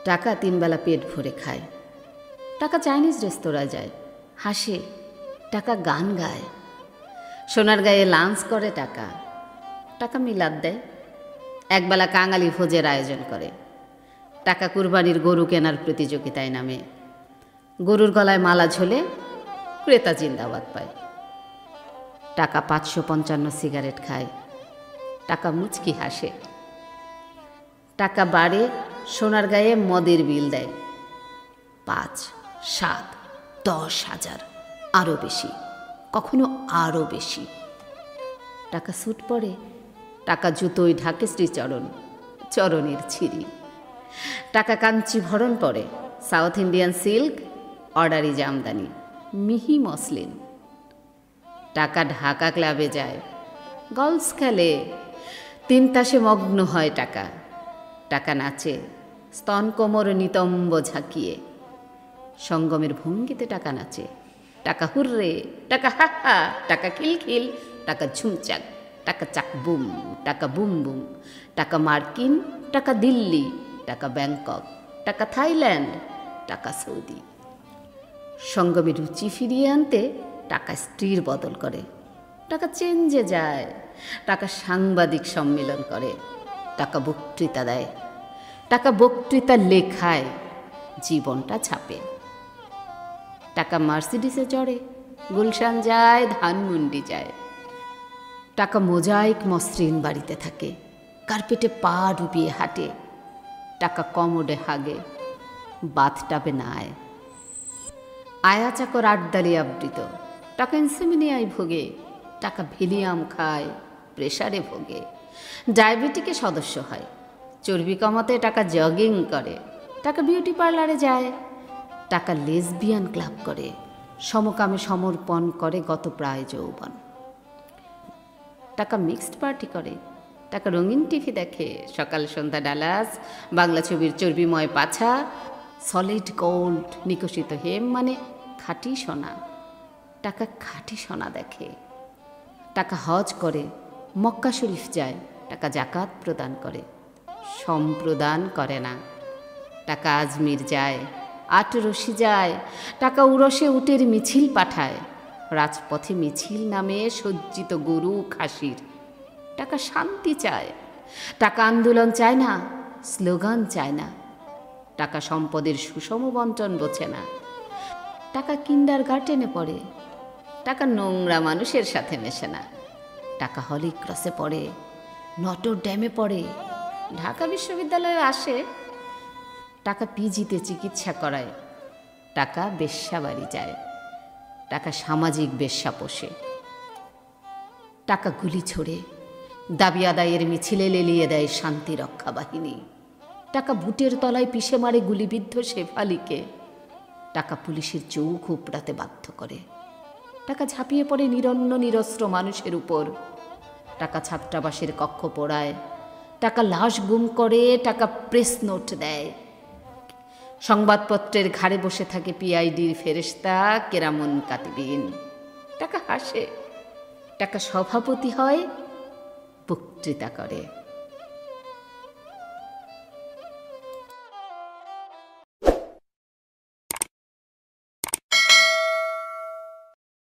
টাকা 3 বেলা পেট ভরে খায়। টাকা চাইনিজ রেস্তোরাঁয় যায়, হাসে। টাকা গান গায়। সোনারগাঁয়ে লাঞ্চ করে টাকা। টাকা মিলাদ দেয়। একবেলা কাঙালি ভোজের আয়োজন করে। টাকা কুরবানির গরু কেনার প্রতিযোগিতায় নামে। গরুর গলায় মালা ঝোলে, ক্রেতা জিন্দাবাদ পায়। টাকা 555 সিগারেট খায়। টাকা মুচকি হাসে। টাকা বাড়ে, সোনারগাঁয়ে মদের বিল দেয় 5, 7, 10 হাজার, আরও বেশি, কখনো আরও বেশি। টাকা স্যুট পরে। টাকা জুতোয় ঢাকে শ্রীচরণ, চরণের ছিরি। টাকা কাঞ্চি ভরণ পরে, সাউথ ইন্ডিয়ান সিল্ক, অর্ডারি জামদানি, মিহি মসলিন। টাকা ঢাকা ক্লাবে যায়, গলফ খেলে, 3 তাসে মগ্ন হয় টাকা। টাকা নাচে, স্তন কোমর নিতম্ব ঝাঁকিয়ে। সঙ্গমের ভঙ্গিতে টাকা নাচে। টাকা হুররে, টাকা হা হা, টাকা খিলখিল, টাকা ঝুমচাক, টাকা চাক বুম, টাকা বুম বুম। টাকা মার্কিন, টাকা দিল্লি, টাকা ব্যাংকক, টাকা থাইল্যান্ড, টাকা সৌদি। সঙ্গমে রুচি ফিরিয়ে আনতে টাকা স্ত্রীর বদল করে। টাকা চেঞ্জে যায়। টাকা সাংবাদিক সম্মেলন করে। টাকা বক্তৃতা দেয়। টাকা বক্তৃতা লেখায়, জীবনটা ছাপে। টাকা মার্সিডিসে চড়ে, গুলশান যায়, ধানমন্ডি যায়। টাকা মোজাইক মসৃণ বাড়িতে থাকে, কার্পেটে পা ডুবিয়ে হাঁটে। টাকা কমোডে হাগে, বাথটাবে নায়। আয়া চাকর আটদালি আবৃত। টাকা ইনসেমিনিয়ায় ভোগে। টাকা ভেলিয়াম খায়, প্রেসারে ভোগে। ডায়াবেটিকে সদস্য হয়। চর্বি কমাতে টাকা জগিং করে। টাকা বিউটি পার্লারে যায়। টাকা লেসবিয়ান ক্লাব করে। সমকামে সমর্পণ করে গত প্রায় যৌবন। টাকা মিক্সড পার্টি করে। টাকা রঙিন টিভি দেখে, সকাল সন্ধ্যা ডালাস, বাংলা ছবির চর্বিময় পাছা, সলিড গোল্ড নিকশিত হেম, মানে খাঁটি সোনা। টাকা খাঁটি সোনা দেখে। টাকা হজ করে, মক্কা শরীফ যায়। টাকা জাকাত প্রদান করে, সম্প্রদান করে না। টাকা আজমির যায়, আটরশি যায়। টাকা উরসে উটের মিছিল পাঠায়। রাজপথে মিছিল নামে সজ্জিত গরু খাসির। টাকা শান্তি চায়। টাকা আন্দোলন চায় না, স্লোগান চায় না। টাকা সম্পদের সুষম বন্টন বোঝে না। টাকা কিন্ডার গার্ডেনে পড়ে। টাকা নোংরা মানুষের সাথে মেশে না। টাকা হলি ক্রসে পড়ে, নটর ড্যামে পড়ে, ঢাকা বিশ্ববিদ্যালয়ে আসে। টাকা পিজিতে চিকিৎসা করায়। টাকা বেশ্যা বাড়ি যায়। টাকা সামাজিক বেশ্যা পোষে। টাকা গুলি ছোড়ে, দাবি আদায়ের মিছিলে লেলিয়ে দেয় শান্তি রক্ষা বাহিনী। টাকা বুটের তলায় পিষে মারে গুলিবিদ্ধ শেফালিকে। টাকা পুলিশের চোখ উপড়াতে বাধ্য করে। টাকা ঝাঁপিয়ে পড়ে নিরন্ন নিরস্ত্র মানুষের উপর। টাকা ছাত্রাবাসের কক্ষ পোড়ায়। টাকা লাশ গুম করে। টাকা প্রেস নোট দেয়। সংবাদপত্রের ঘাড়ে বসে থাকে পিআইডির ফেরেশতা, কেরামন কাতিবিন। টাকা হাসে। টাকা সভাপতি হয়, বক্তৃতা করে।